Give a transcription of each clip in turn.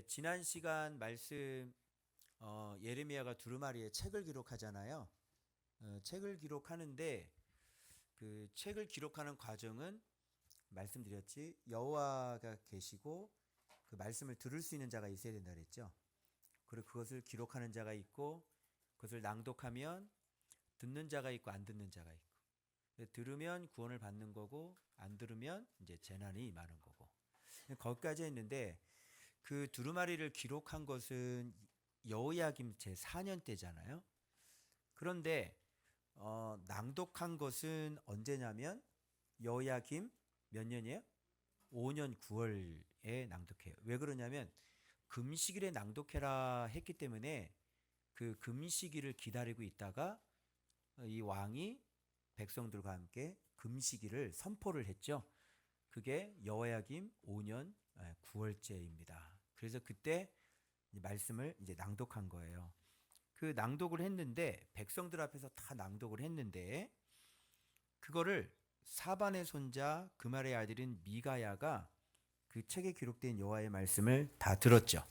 지난 시간 말씀 예레미야가 두루마리에 책을 기록하잖아요. 책을 기록하는데 그 책을 기록하는 과정은 말씀드렸지 여호와가 계시고 그 말씀을 들을 수 있는 자가 있어야 된다 그랬죠. 그리고 그것을 기록하는 자가 있고 그것을 낭독하면 듣는 자가 있고 안 듣는 자가 있고 들으면 구원을 받는 거고 안 들으면 이제 재난이 임하는 거고 거기까지 했는데 그 두루마리를 기록한 것은 여호야김 제4년 때잖아요. 그런데 낭독한 것은 언제냐면 여호야김 몇 년이에요? 5년 9월에 낭독해요. 왜 그러냐면 금식일에 낭독해라 했기 때문에 그 금식일을 기다리고 있다가 이 왕이 백성들과 함께 금식일을 선포를 했죠. 그게 여호야김 5년 9월째입니다. 그래서 그때 말씀을 이제 낭독한 거예요. 그 낭독을 했는데 백성들 앞에서 다 낭독을 했는데 그거를 사반의 손자 그말의 아들인 미가야가 그 책에 기록된 여호와의 말씀을 다 들었죠.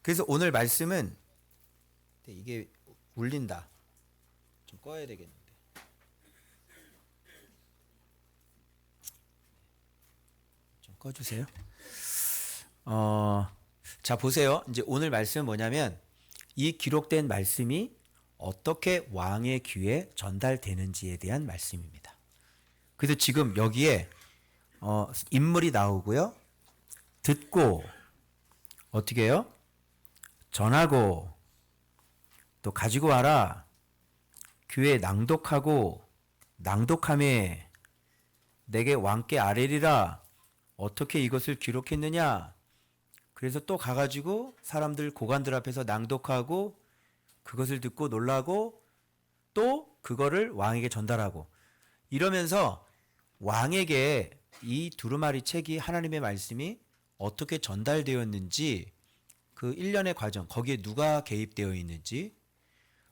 그래서 오늘 말씀은 이게 울린다. 좀 꺼야 되겠는데. 좀 꺼주세요. 자 보세요. 이제 오늘 말씀은 뭐냐면 이 기록된 말씀이 어떻게 왕의 귀에 전달되는지에 대한 말씀입니다. 그래서 지금 여기에 인물이 나오고요. 듣고 어떻게 해요? 전하고 또 가지고 와라. 귀에 낭독하고 낭독함에 내게 왕께 아뢰리라. 어떻게 이것을 기록했느냐? 그래서 또 가가지고 사람들 고관들 앞에서 낭독하고 그것을 듣고 놀라고 또 그거를 왕에게 전달하고 이러면서 왕에게 이 두루마리 책이 하나님의 말씀이 어떻게 전달되었는지 그 일련의 과정 거기에 누가 개입되어 있는지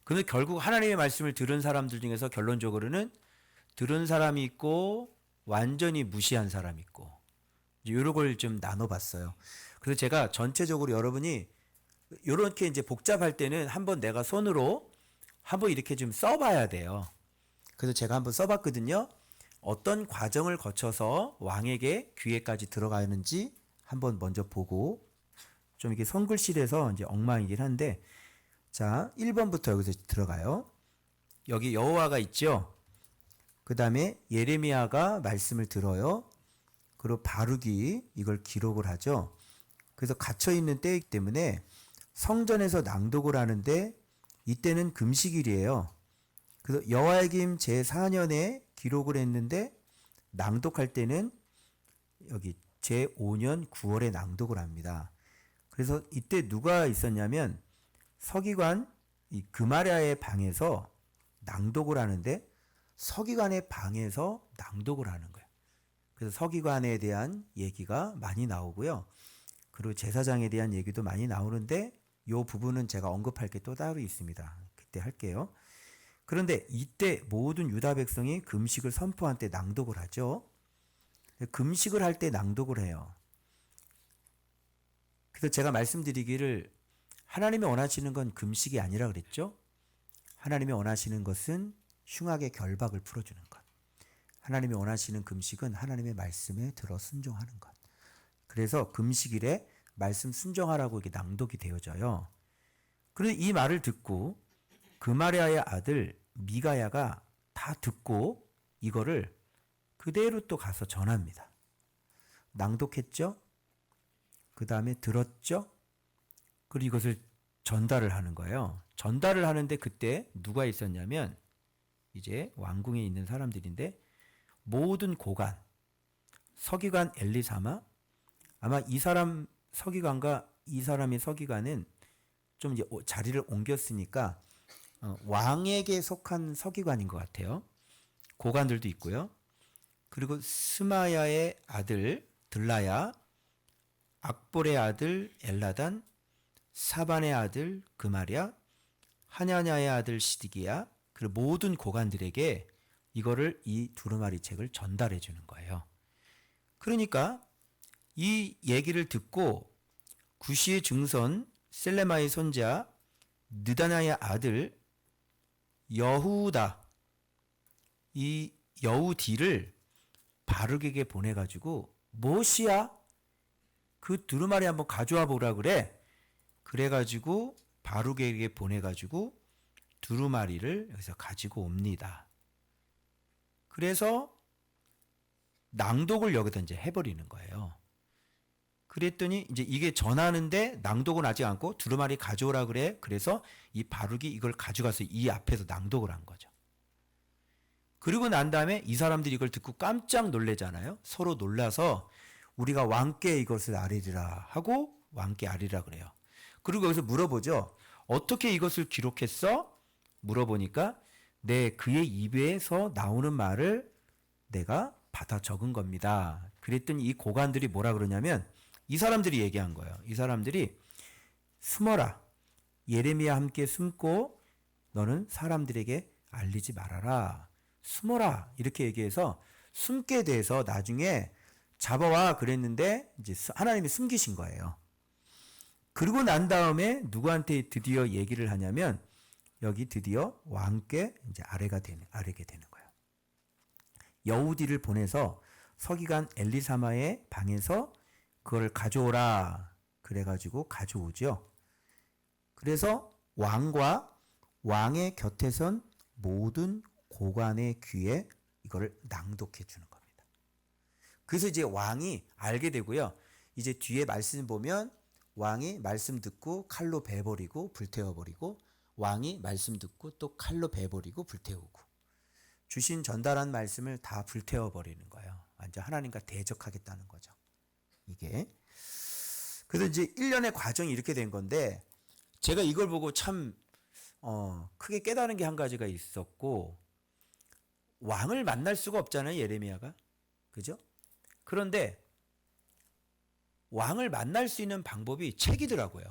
그런데 결국 하나님의 말씀을 들은 사람들 중에서 결론적으로는 들은 사람이 있고 완전히 무시한 사람이 있고 이런 걸 좀 나눠봤어요. 그래서 제가 전체적으로 여러분이 이렇게 이제 복잡할 때는 한번 내가 손으로 한번 이렇게 좀 써봐야 돼요. 그래서 제가 한번 써봤거든요. 어떤 과정을 거쳐서 왕에게 귀에까지 들어가는지 한번 먼저 보고 좀 이게 손글씨라서 이제 엉망이긴 한데 자 1번부터 여기서 들어가요. 여기 여호와가 있죠. 그 다음에 예레미야가 말씀을 들어요. 그리고 바룩이 이걸 기록을 하죠. 그래서 갇혀있는 때이기 때문에 성전에서 낭독을 하는데 이때는 금식일이에요. 그래서 여호야김 제4년에 기록을 했는데 낭독할 때는 여기 제5년 9월에 낭독을 합니다. 그래서 이때 누가 있었냐면 서기관 이 그마랴의 방에서 낭독을 하는데 서기관의 방에서 낭독을 하는 거예요. 그래서 서기관에 대한 얘기가 많이 나오고요. 그리고 제사장에 대한 얘기도 많이 나오는데 이 부분은 제가 언급할 게 또 따로 있습니다. 그때 할게요. 그런데 이때 모든 유다 백성이 금식을 선포한 때 낭독을 하죠. 금식을 할 때 낭독을 해요. 그래서 제가 말씀드리기를 하나님이 원하시는 건 금식이 아니라 그랬죠. 하나님이 원하시는 것은 흉악의 결박을 풀어주는 것. 하나님이 원하시는 금식은 하나님의 말씀에 들어 순종하는 것. 그래서 금식일에 말씀 순종하라고 이렇게 낭독이 되어져요. 그런데 이 말을 듣고 그마랴의 아들 미가야가 다 듣고 이거를 그대로 또 가서 전합니다. 낭독했죠? 그 다음에 들었죠? 그리고 이것을 전달을 하는 거예요. 전달을 하는데 그때 누가 있었냐면 이제 왕궁에 있는 사람들인데 모든 고관, 서기관 엘리사마 아마 이 사람 서기관과 이 사람의 서기관은 좀 이제 자리를 옮겼으니까 왕에게 속한 서기관인 것 같아요. 고관들도 있고요. 그리고 스마야의 아들 들라야, 악볼의 아들 엘라단, 사반의 아들 그마랴, 하냐냐의 아들 시드기야, 그리고 모든 고관들에게 이거를 이 두루마리 책을 전달해 주는 거예요. 그러니까 이 얘기를 듣고 구시의 증손 셀레마의 손자 느다나의 아들 여후다, 이 여우디를 바룩에게 보내가지고 무엇이야? 그 두루마리 한번 가져와 보라 그래. 그래가지고 바룩에게 보내가지고 두루마리를 여기서 가지고 옵니다. 그래서 낭독을 여기다 이제 해버리는 거예요. 그랬더니 이제 이게 전하는데 낭독은 하지 않고 두루마리 가져오라 그래. 그래서 이 바룩이 이걸 가져가서 이 앞에서 낭독을 한 거죠. 그리고 난 다음에 이 사람들이 이걸 듣고 깜짝 놀래잖아요. 서로 놀라서 우리가 왕께 이것을 아뢰리라 하고 왕께 아뢰리라 그래요. 그리고 여기서 물어보죠. 어떻게 이것을 기록했어? 물어보니까 네, 그의 입에서 나오는 말을 내가 받아 적은 겁니다. 그랬더니 이 고관들이 뭐라 그러냐면 이 사람들이 얘기한 거예요. 이 사람들이 숨어라. 예레미야 함께 숨고 너는 사람들에게 알리지 말아라. 숨어라. 이렇게 얘기해서 숨게 돼서 나중에 잡아와 그랬는데 이제 하나님이 숨기신 거예요. 그리고 난 다음에 누구한테 드디어 얘기를 하냐면 여기 드디어 왕께 이제 아뢰게 되는 거예요. 여우디를 보내서 서기관 엘리사마의 방에서 그걸 가져오라. 그래가지고 가져오죠. 그래서 왕과 왕의 곁에 선 모든 고관의 귀에 이거를 낭독해 주는 겁니다. 그래서 이제 왕이 알게 되고요. 이제 뒤에 말씀 보면 왕이 말씀 듣고 칼로 베버리고 불태워버리고 왕이 말씀 듣고 또 칼로 베버리고 불태우고 주신 전달한 말씀을 다 불태워버리는 거예요. 완전 하나님과 대적하겠다는 거죠. 이게. 그래서 이제 1년의 과정이 이렇게 된 건데 제가 이걸 보고 참 크게 깨달은 게 한 가지가 있었고 왕을 만날 수가 없잖아요. 예레미야가. 그죠? 그런데 왕을 만날 수 있는 방법이 책이더라고요.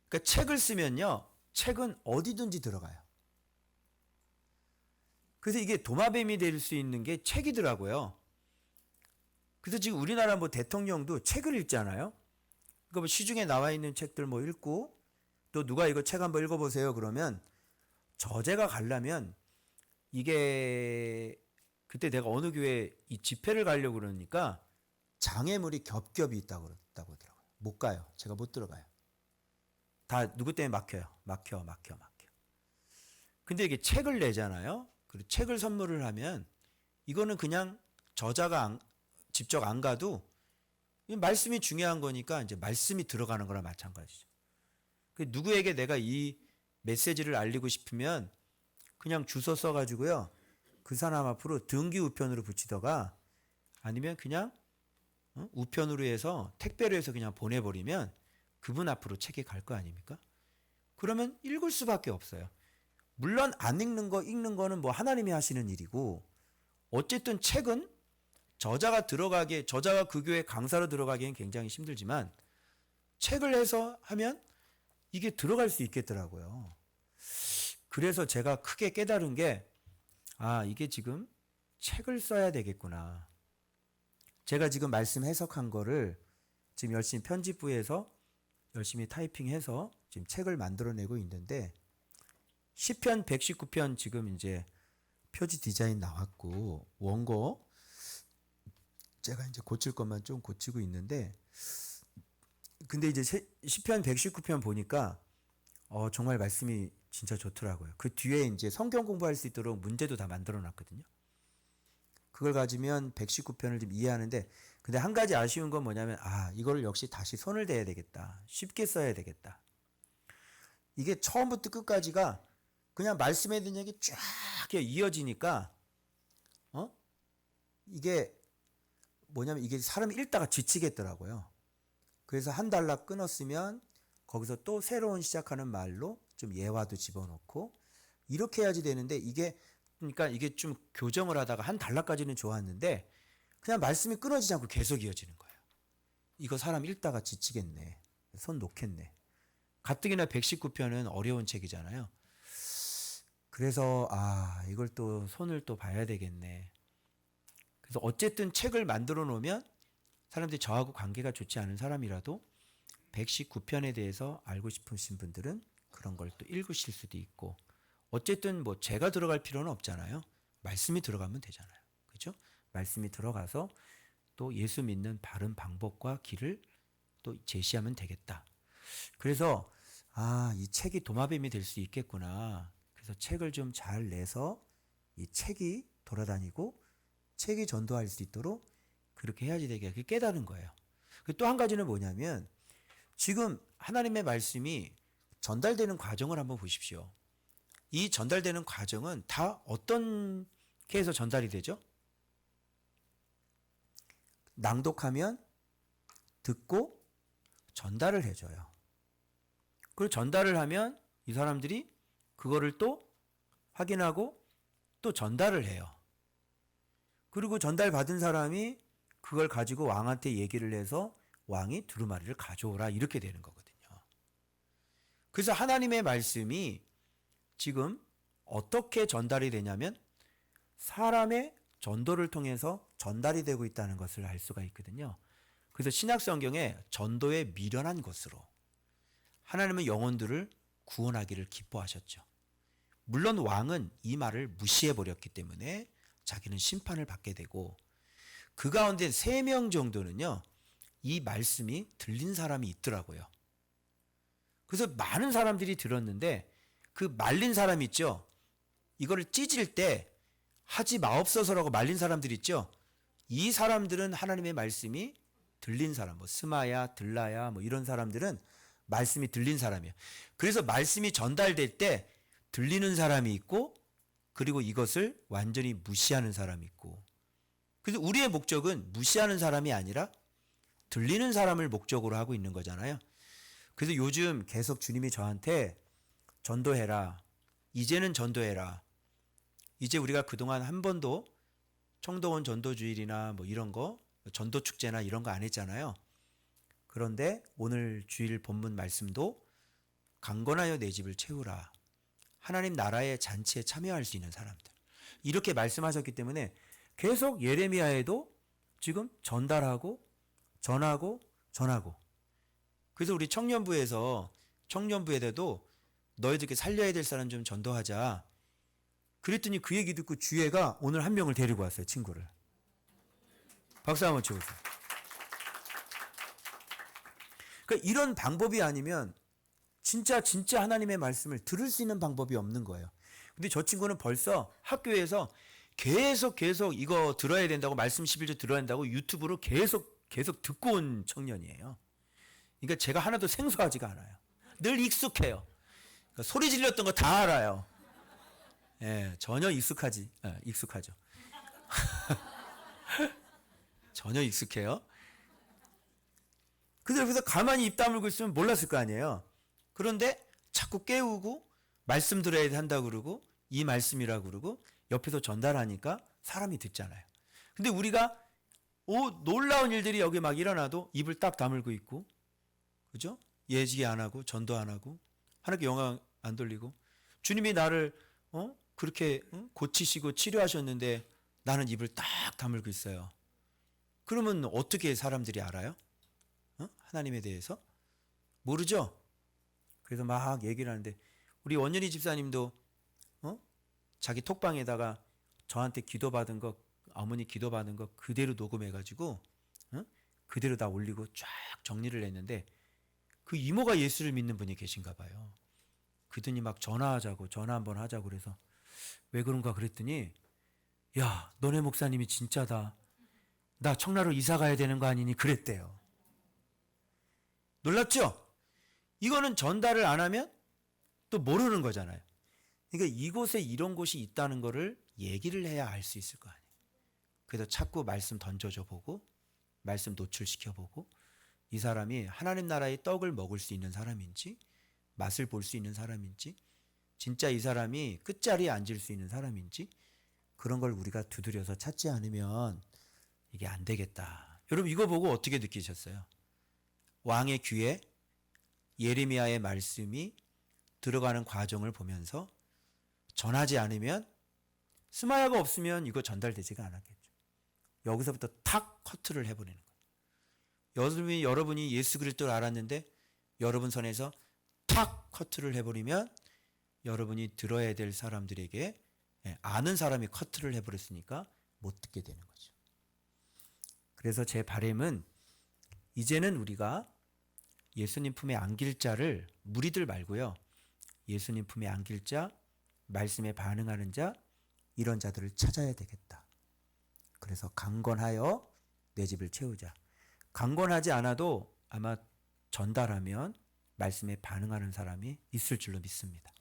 그러니까 책을 쓰면요. 책은 어디든지 들어가요. 그래서 이게 도마뱀이 될 수 있는 게 책이더라고요. 그래서 지금 우리나라 뭐 대통령도 책을 읽잖아요. 그러니까 뭐 시중에 나와 있는 책들 뭐 읽고 또 누가 이거 책 한번 읽어보세요. 그러면 저제가 가려면 이게 그때 내가 어느 교회 이 집회를 가려고 그러니까 장애물이 겹겹이 있다고 그러더라고요. 못 가요. 제가 못 들어가요. 다 누구 때문에 막혀요. 막혀. 근데 이게 책을 내잖아요. 그리고 책을 선물을 하면 이거는 그냥 저자가 직접 안 가도 말씀이 중요한 거니까 이제 말씀이 들어가는 거랑 마찬가지죠. 누구에게 내가 이 메시지를 알리고 싶으면 그냥 주소 써가지고요. 그 사람 앞으로 등기 우편으로 붙이다가 아니면 그냥 우편으로 해서 택배로 해서 그냥 보내버리면 그분 앞으로 책이 갈 거 아닙니까? 그러면 읽을 수밖에 없어요. 물론 안 읽는 거는 뭐 하나님이 하시는 일이고 어쨌든 책은 저자가 그 교회 강사로 들어가기엔 굉장히 힘들지만 책을 해서 하면 이게 들어갈 수 있겠더라고요. 그래서 제가 크게 깨달은 게 이게 지금 책을 써야 되겠구나. 제가 지금 말씀 해석한 거를 지금 열심히 편집부에서 열심히 타이핑해서 지금 책을 만들어내고 있는데 시편 119편 지금 이제 표지 디자인 나왔고 원고 제가 이제 고칠 것만 좀 고치고 있는데 근데 이제 시편 119편 보니까 정말 말씀이 진짜 좋더라고요. 그 뒤에 이제 성경 공부할 수 있도록 문제도 다 만들어 놨거든요. 그걸 가지면 119편을 좀 이해하는데 근데 한 가지 아쉬운 건 뭐냐면 이거를 역시 다시 손을 대야 되겠다. 쉽게 써야 되겠다. 이게 처음부터 끝까지가 그냥 말씀에 대한 얘기 쫙 이어지니까 이게 뭐냐면 이게 사람이 읽다가 지치겠더라고요. 그래서 한 단락 끊었으면 거기서 또 새로운 시작하는 말로 좀 예화도 집어넣고 이렇게 해야지 되는데 그러니까 이게 좀 교정을 하다가 한 단락까지는 좋았는데 그냥 말씀이 끊어지지 않고 계속 이어지는 거예요. 이거 사람 읽다가 지치겠네. 손 놓겠네. 가뜩이나 119편은 어려운 책이잖아요. 그래서 이걸 또 손을 또 봐야 되겠네. 그래서 어쨌든 책을 만들어 놓으면 사람들이 저하고 관계가 좋지 않은 사람이라도 119편에 대해서 알고 싶으신 분들은 그런 걸 또 읽으실 수도 있고, 어쨌든 뭐 제가 들어갈 필요는 없잖아요. 말씀이 들어가면 되잖아요. 그죠? 말씀이 들어가서 또 예수 믿는 바른 방법과 길을 또 제시하면 되겠다. 그래서 이 책이 도마뱀이 될 수 있겠구나. 그래서 책을 좀 잘 내서 이 책이 돌아다니고 책이 전도할 수 있도록 그렇게 해야지 되게 깨달은 거예요. 또 한 가지는 뭐냐면 지금 하나님의 말씀이 전달되는 과정을 한번 보십시오. 이 전달되는 과정은 다 어떤 게 해서 전달이 되죠? 낭독하면 듣고 전달을 해줘요. 그리고 전달을 하면 이 사람들이 그거를 또 확인하고 또 전달을 해요. 그리고 전달받은 사람이 그걸 가지고 왕한테 얘기를 해서 왕이 두루마리를 가져오라 이렇게 되는 거거든요. 그래서 하나님의 말씀이 지금 어떻게 전달이 되냐면 사람의 전도를 통해서 전달이 되고 있다는 것을 알 수가 있거든요. 그래서 신약 성경에 전도의 미련한 것으로 하나님은 영혼들을 구원하기를 기뻐하셨죠. 물론 왕은 이 말을 무시해 버렸기 때문에 자기는 심판을 받게 되고, 그 가운데 3명 정도는요 이 말씀이 들린 사람이 있더라고요. 그래서 많은 사람들이 들었는데 그 말린 사람 있죠, 이거를 찢을 때 하지 마옵소서라고 말린 사람들 있죠, 이 사람들은 하나님의 말씀이 들린 사람, 뭐 스마야 들라야 뭐 이런 사람들은 말씀이 들린 사람이에요. 그래서 말씀이 전달될 때 들리는 사람이 있고, 그리고 이것을 완전히 무시하는 사람이 있고. 그래서 우리의 목적은 무시하는 사람이 아니라 들리는 사람을 목적으로 하고 있는 거잖아요. 그래서 요즘 계속 주님이 저한테 전도해라, 이제는 전도해라. 이제 우리가 그동안 한 번도 청도원 전도주일이나 뭐 이런 거, 전도축제나 이런 거 안 했잖아요. 그런데 오늘 주일 본문 말씀도 강건하여 내 집을 채우라, 하나님 나라의 잔치에 참여할 수 있는 사람들, 이렇게 말씀하셨기 때문에 계속 예레미야에도 지금 전달하고 전하고 전하고. 그래서 우리 청년부에도 너희들께 살려야 될 사람 좀 전도하자 그랬더니 그 얘기 듣고 주애가 오늘 한 명을 데리고 왔어요. 친구를. 박수 한번 쳐보세요. 그러니까 이런 방법이 아니면 진짜 하나님의 말씀을 들을 수 있는 방법이 없는 거예요. 근데 저 친구는 벌써 학교에서 계속 이거 들어야 된다고, 말씀 11조 들어야 된다고 유튜브로 계속 듣고 온 청년이에요. 그러니까 제가 하나도 생소하지가 않아요. 늘 익숙해요. 그러니까 소리 질렀던 거 다 알아요. 예, 전혀 익숙하죠. 전혀 익숙해요. 그래서 가만히 입 다물고 있으면 몰랐을 거 아니에요. 그런데 자꾸 깨우고 말씀 들어야 한다고 그러고 이 말씀이라고 그러고 옆에서 전달하니까 사람이 듣잖아요. 근데 우리가 놀라운 일들이 여기 막 일어나도 입을 딱 다물고 있고, 그죠? 예지기 안 하고 전도 안 하고 하나님께 영광 안 돌리고, 주님이 나를 그렇게 고치시고 치료하셨는데 나는 입을 딱 다물고 있어요. 그러면 어떻게 사람들이 알아요? 하나님에 대해서? 모르죠? 그래서 막 얘기를 하는데 우리 원연희 집사님도 자기 톡방에다가 저한테 기도받은 거, 어머니 기도받은 거 그대로 녹음해가지고 그대로 다 올리고 쫙 정리를 했는데, 그 이모가 예수를 믿는 분이 계신가 봐요. 그더니 막 전화 한번 하자고 그래서 왜 그런가 그랬더니, 야, 너네 목사님이 진짜다, 나 청라로 이사 가야 되는 거 아니니 그랬대요. 놀랍죠? 이거는 전달을 안 하면 또 모르는 거잖아요. 그러니까 이곳에 이런 곳이 있다는 거를 얘기를 해야 알 수 있을 거 아니에요. 그래서 자꾸 말씀 던져줘 보고 말씀 노출시켜 보고 이 사람이 하나님 나라의 떡을 먹을 수 있는 사람인지, 맛을 볼 수 있는 사람인지, 진짜 이 사람이 끝자리에 앉을 수 있는 사람인지, 그런 걸 우리가 두드려서 찾지 않으면 이게 안 되겠다. 여러분 이거 보고 어떻게 느끼셨어요? 왕의 귀에 예레미야의 말씀이 들어가는 과정을 보면서 전하지 않으면, 스마야가 없으면 이거 전달되지가 않았겠죠. 여기서부터 탁 커트를 해버리는 거예요. 여러분이 예수 그리스도를 알았는데 여러분 선에서 탁 커트를 해버리면 여러분이 들어야 될 사람들에게 아는 사람이 커트를 해버렸으니까 못 듣게 되는 거죠. 그래서 제 바람은 이제는 우리가 예수님 품에 안길 자를 무리들 말고요. 예수님 품에 안길 자, 말씀에 반응하는 자, 이런 자들을 찾아야 되겠다. 그래서 강건하여 내 집을 채우자. 강건하지 않아도 아마 전달하면 말씀에 반응하는 사람이 있을 줄로 믿습니다.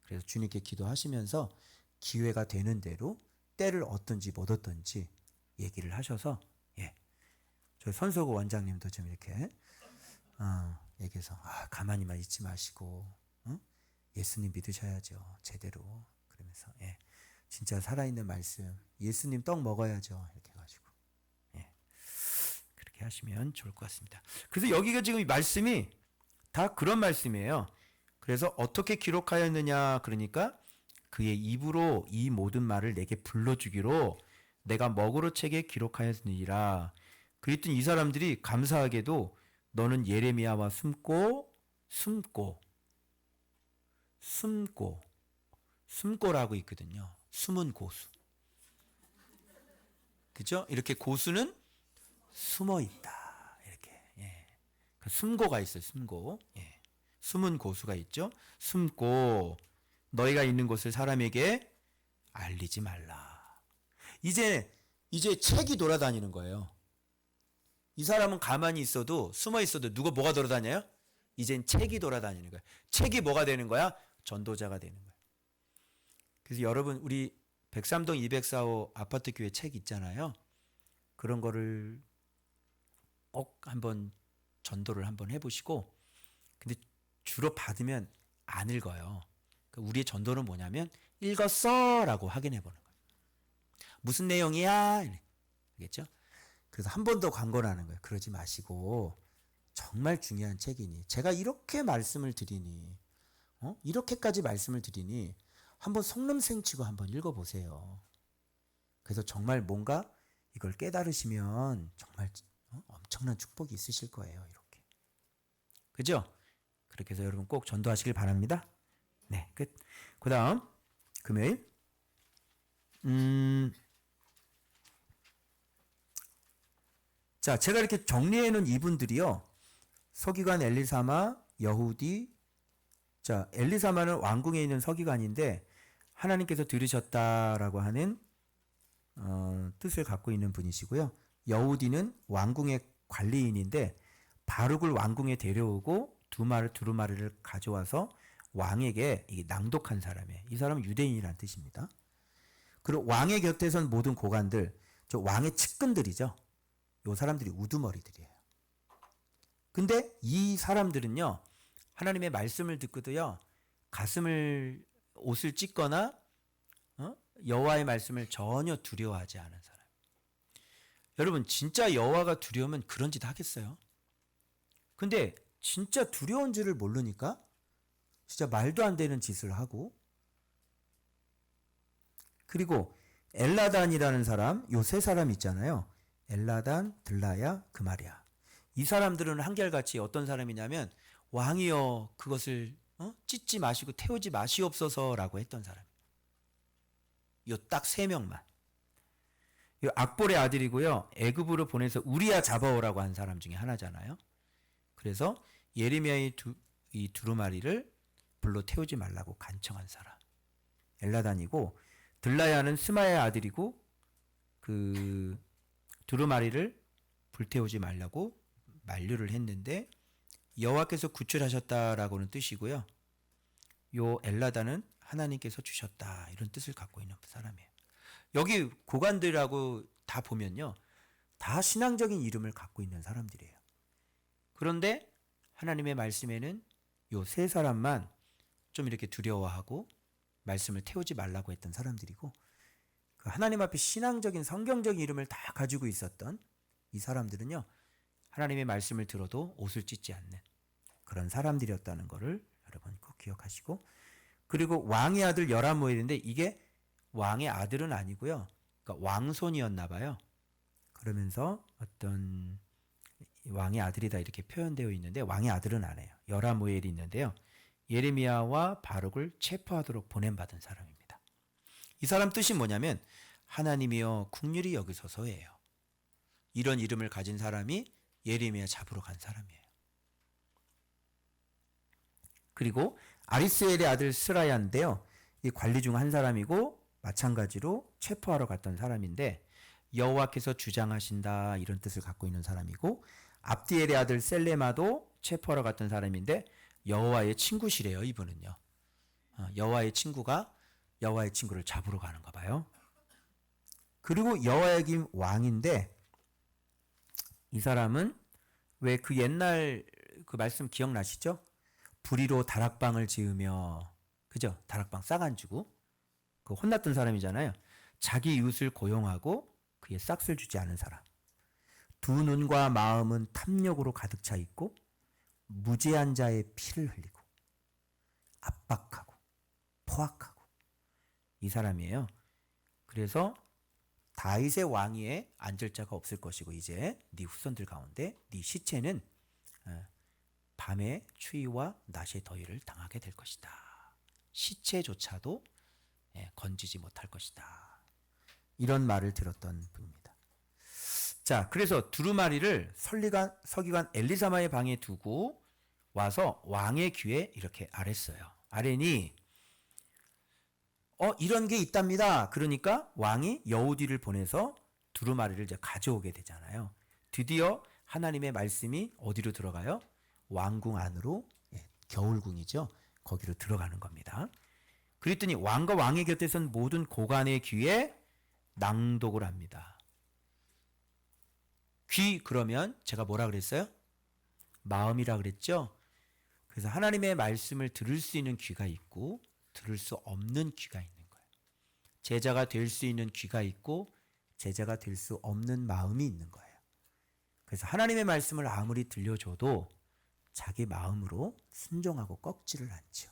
그래서 주님께 기도하시면서 기회가 되는 대로 때를 얻든지 못 얻든지 얘기를 하셔서 저희 선서구 원장님도 좀 이렇게 얘기해서 가만히만 있지 마시고 예수님 믿으셔야죠. 제대로. 그러면서 진짜 살아있는 말씀 예수님 떡 먹어야죠. 이렇게 해가지고 그렇게 하시면 좋을 것 같습니다. 그래서 여기가 지금 이 말씀이 다 그런 말씀이에요. 그래서 어떻게 기록하였느냐 그러니까 그의 입으로 이 모든 말을 내게 불러주기로 내가 먹으로 책에 기록하였느니라. 그랬더니 이 사람들이 감사하게도 너는 예레미야와 숨고라고 있거든요. 숨은 고수. 그죠? 이렇게 고수는 숨어 있다. 이렇게. 그 숨고가 있어요. 숨고. 숨은 고수가 있죠. 숨고 너희가 있는 곳을 사람에게 알리지 말라. 이제 책이 돌아다니는 거예요. 이 사람은 가만히 있어도 숨어 있어도 뭐가 돌아다녀요? 이젠 책이 돌아다니는 거예요. 책이 뭐가 되는 거야? 전도자가 되는 거예요. 그래서 여러분 우리 103동 204호 아파트 교회 책 있잖아요. 그런 거를 꼭 한번 전도를 한번 해보시고 근데 주로 받으면 안 읽어요. 우리의 전도는 뭐냐면 읽었어 라고 확인해 보는 거예요. 무슨 내용이야? 알겠죠? 그래서 한 번 더 광고를 하는 거예요. 그러지 마시고 정말 중요한 책이니 제가 이렇게 말씀을 드리니 이렇게까지 말씀을 드리니 한번 속눈생치고 한번 읽어보세요. 그래서 정말 뭔가 이걸 깨달으시면 정말 엄청난 축복이 있으실 거예요. 이렇게. 그죠? 그렇게 해서 여러분 꼭 전도하시길 바랍니다. 네, 끝. 그 다음 금요일 자, 제가 이렇게 정리해 놓은 이분들이요. 서기관 엘리사마, 여후디. 자, 엘리사마는 왕궁에 있는 서기관인데 하나님께서 들으셨다라고 하는 뜻을 갖고 있는 분이시고요. 여후디는 왕궁의 관리인인데 바룩을 왕궁에 데려오고 두루마리를 가져와서 왕에게 낭독한 사람이에요. 이 사람은 유대인이라는 뜻입니다. 그리고 왕의 곁에 선 모든 고관들, 저 왕의 측근들이죠. 이 사람들이 우두머리들이에요. 근데 이 사람들은요, 하나님의 말씀을 듣고도요, 옷을 찢거나 여호와의 말씀을 전혀 두려워하지 않은 사람. 여러분 진짜 여호와가 두려우면 그런 짓 하겠어요? 근데 진짜 두려운 줄을 모르니까 진짜 말도 안 되는 짓을 하고 그리고 엘라단이라는 사람, 요 세 사람 있잖아요. 엘라단, 들라야, 그마랴. 이 사람들은 한결같이 어떤 사람이냐면 왕이여 그것을 찢지 마시고 태우지 마시옵소서라고 했던 사람. 요 딱 세 명만. 요 악볼의 아들이고요. 애굽으로 보내서 우리야 잡아오라고 한 사람 중에 하나잖아요. 그래서 예레미야의 이 두루마리를 불로 태우지 말라고 간청한 사람. 엘라단이고 들라야는 스마야의 아들이고 그 두루마리를 불태우지 말라고 만류를 했는데 여호와께서 구출하셨다라고는 뜻이고요. 요 엘라단은 하나님께서 주셨다 이런 뜻을 갖고 있는 사람이에요. 여기 고관들하고 다 보면요. 다 신앙적인 이름을 갖고 있는 사람들이에요. 그런데 하나님의 말씀에는 요 세 사람만 좀 이렇게 두려워하고 말씀을 태우지 말라고 했던 사람들이고 그 하나님 앞에 신앙적인 성경적인 이름을 다 가지고 있었던 이 사람들은요. 하나님의 말씀을 들어도 옷을 찢지 않는 그런 사람들이었다는 것을 여러분 꼭 기억하시고 그리고 왕의 아들 여라무엘인데 이게 왕의 아들은 아니고요. 그러니까 왕손이었나 봐요. 그러면서 어떤 왕의 아들이다 이렇게 표현되어 있는데 왕의 아들은 아니에요. 여라무엘이 있는데요. 예레미야와 바룩을 체포하도록 보냄받은 사람입니다. 이 사람 뜻이 뭐냐면 하나님이여 긍휼히 여기소서예요. 이런 이름을 가진 사람이 예레미야 잡으러 간 사람이에요. 그리고 아리스엘의 아들 스라야인데요. 이 관리 중 한 사람이고 마찬가지로 체포하러 갔던 사람인데 여호와께서 주장하신다 이런 뜻을 갖고 있는 사람이고 압디엘의 아들 셀레마도 체포하러 갔던 사람인데 여호와의 친구시래요. 이분은요. 여호와의 친구가 여호와의 친구를 잡으러 가는가 봐요. 그리고 여호야김 왕인데 이 사람은 왜 그 옛날 그 말씀 기억나시죠? 불의로 다락방을 지으며 그죠? 다락방 싹 안 주고 그 혼났던 사람이잖아요. 자기 이웃을 고용하고 그의 싹을 주지 않은 사람. 두 눈과 마음은 탐욕으로 가득 차 있고 무죄한 자의 피를 흘리고 압박하고 포악하고 이 사람이에요. 그래서 다윗의 왕위에 앉을 자가 없을 것이고 이제 네 후손들 가운데 네 시체는 밤의 추위와 낮의 더위를 당하게 될 것이다. 시체조차도 건지지 못할 것이다. 이런 말을 들었던 분입니다. 자, 그래서 두루마리를 서기관 엘리사마의 방에 두고 와서 왕의 귀에 이렇게 아랬어요. 아뢰니 이런 게 있답니다. 그러니까 왕이 여우디를 보내서 두루마리를 이제 가져오게 되잖아요. 드디어 하나님의 말씀이 어디로 들어가요? 왕궁 안으로, 겨울궁이죠. 거기로 들어가는 겁니다. 그랬더니 왕과 왕의 곁에선 모든 고관의 귀에 낭독을 합니다. 귀 그러면 제가 뭐라 그랬어요? 마음이라 그랬죠. 그래서 하나님의 말씀을 들을 수 있는 귀가 있고 들을 수 없는 귀가 있는 거예요. 제자가 될 수 있는 귀가 있고 제자가 될 수 없는 마음이 있는 거예요. 그래서 하나님의 말씀을 아무리 들려줘도 자기 마음으로 순종하고 꺾지를 않죠.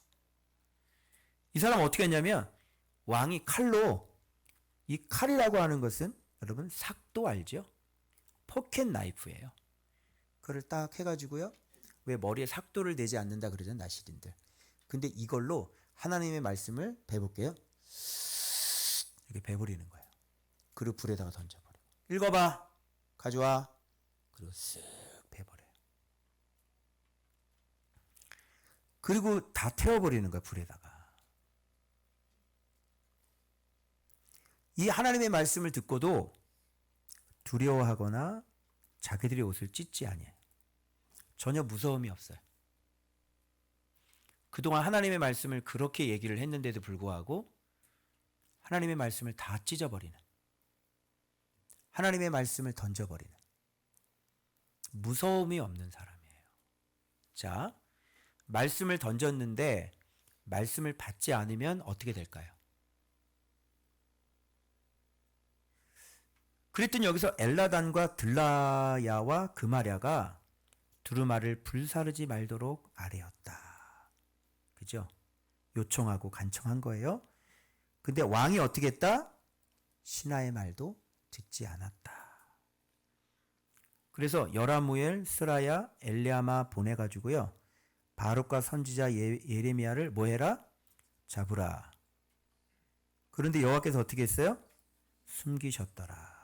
이 사람 어떻게 했냐면 왕이 칼로, 이 칼이라고 하는 것은 여러분 삭도 알죠? 포켓 나이프예요. 그걸 딱 해가지고요. 왜 머리에 삭도를 내지 않는다 그러잖아요, 나시린들. 근데 이걸로 하나님의 말씀을 베볼게요. 이렇게 베버리는 거예요. 그리고 불에다가 던져버려요. 읽어봐. 가져와. 그리고 쓱 베버려요. 그리고 다 태워버리는 거예요, 불에다가. 이 하나님의 말씀을 듣고도 두려워하거나 자기들의 옷을 찢지 아니에요. 전혀 무서움이 없어요. 그동안 하나님의 말씀을 그렇게 얘기를 했는데도 불구하고 하나님의 말씀을 다 찢어버리는, 하나님의 말씀을 던져버리는 무서움이 없는 사람이에요. 자, 말씀을 던졌는데 말씀을 받지 않으면 어떻게 될까요? 그랬더니 여기서 엘라단과 들라야와 그마랴가 두루마를 불사르지 말도록 아뢰었다. 그죠? 요청하고 간청한 거예요. 근데 왕이 어떻게 했다? 신하의 말도 듣지 않았다. 그래서 여라무엘, 스라야, 엘리야마 보내가지고요. 바룩과 선지자 예레미야를 뭐 해라? 잡으라. 그런데 여호와께서 어떻게 했어요? 숨기셨더라.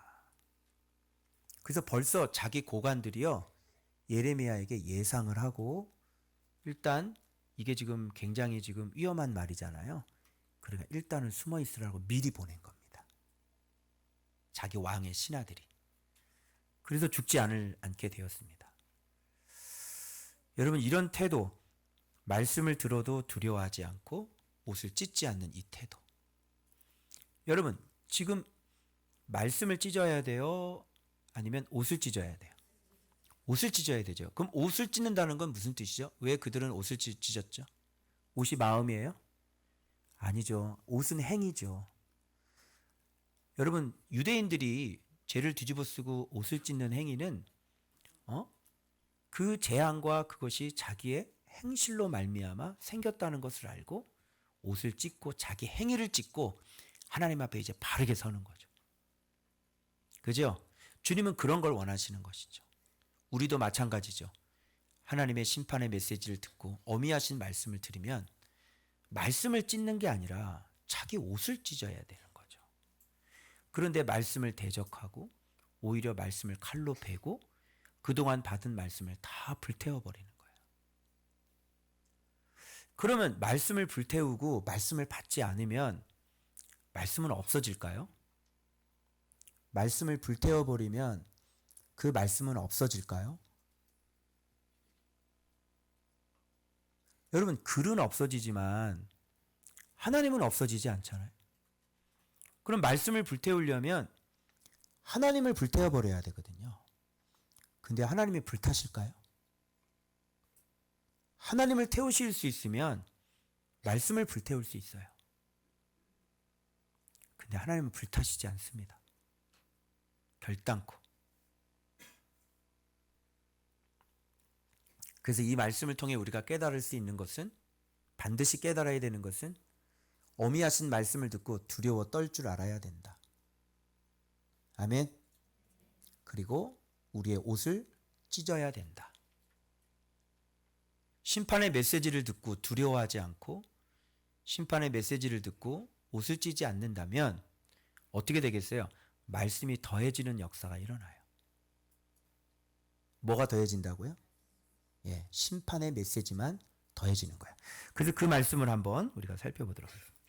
그래서 벌써 자기 고관들이요. 예레미야에게 예상을 하고 일단 이게 지금 굉장히 지금 위험한 말이잖아요. 그러니까 일단은 숨어 있으라고 미리 보낸 겁니다. 자기 왕의 신하들이. 그래서 죽지 않게 되었습니다. 여러분 이런 태도, 말씀을 들어도 두려워하지 않고 옷을 찢지 않는 이 태도. 여러분 지금 말씀을 찢어야 돼요? 아니면 옷을 찢어야 돼요? 옷을 찢어야 되죠. 그럼 옷을 찢는다는 건 무슨 뜻이죠? 왜 그들은 옷을 찢었죠? 옷이 마음이에요? 아니죠. 옷은 행위죠. 여러분 유대인들이 죄를 뒤집어 쓰고 옷을 찢는 행위는 그 재앙과 그것이 자기의 행실로 말미암아 생겼다는 것을 알고 옷을 찢고 자기 행위를 찢고 하나님 앞에 이제 바르게 서는 거죠. 그죠? 주님은 그런 걸 원하시는 것이죠. 우리도 마찬가지죠. 하나님의 심판의 메시지를 듣고 어미하신 말씀을 들으면 말씀을 찢는 게 아니라 자기 옷을 찢어야 되는 거죠. 그런데 말씀을 대적하고 오히려 말씀을 칼로 베고 그동안 받은 말씀을 다 불태워버리는 거예요. 그러면 말씀을 불태우고 말씀을 받지 않으면 말씀은 없어질까요? 말씀을 불태워버리면 그 말씀은 없어질까요? 여러분, 글은 없어지지만 하나님은 없어지지 않잖아요. 그럼 말씀을 불태우려면 하나님을 불태워버려야 되거든요. 근데 하나님이 불타실까요? 하나님을 태우실 수 있으면 말씀을 불태울 수 있어요. 근데 하나님은 불타시지 않습니다. 결단코. 그래서 이 말씀을 통해 우리가 깨달을 수 있는 것은, 반드시 깨달아야 되는 것은 어미하신 말씀을 듣고 두려워 떨 줄 알아야 된다. 아멘. 그리고 우리의 옷을 찢어야 된다. 심판의 메시지를 듣고 두려워하지 않고 심판의 메시지를 듣고 옷을 찢지 않는다면 어떻게 되겠어요? 말씀이 더해지는 역사가 일어나요. 뭐가 더해진다고요? 예, 심판의 메시지만 더해지는 거예요. 그래서 그 말씀을 한번 우리가 살펴보도록 하겠습니다.